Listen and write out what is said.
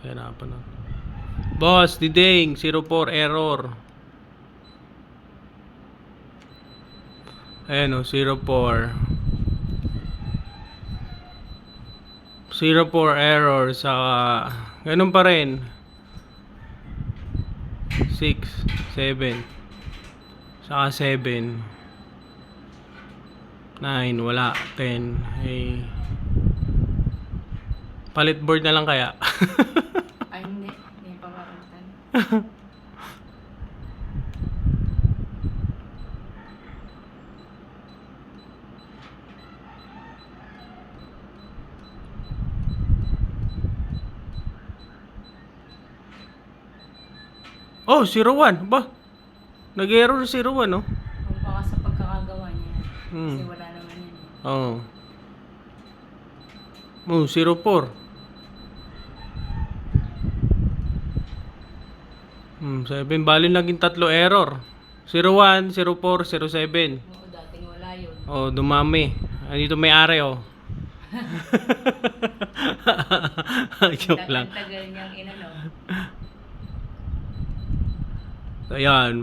Hirapan na. Boss, Diding, 04 error. Ayan o, 04. 04 error sa ganun pa rin. 6, 7. Saka 7. 9, wala. 10. Ay. Palit board na lang kaya. Ay, hindi. Hindi pa papalitan. Oh, 01. Ba? Nag-error 01, no? Kung baka sa pagkakagawa niya. Hmm. Kasi wala naman yan eh. Oo. Oh, 04. 7. Bali naging 3 error. 01, 04, 07. Oo, dating wala yun. Oh, dumami. Andito may-ari, oh. Joke lang. Ang tagal niyang inano. Ayan.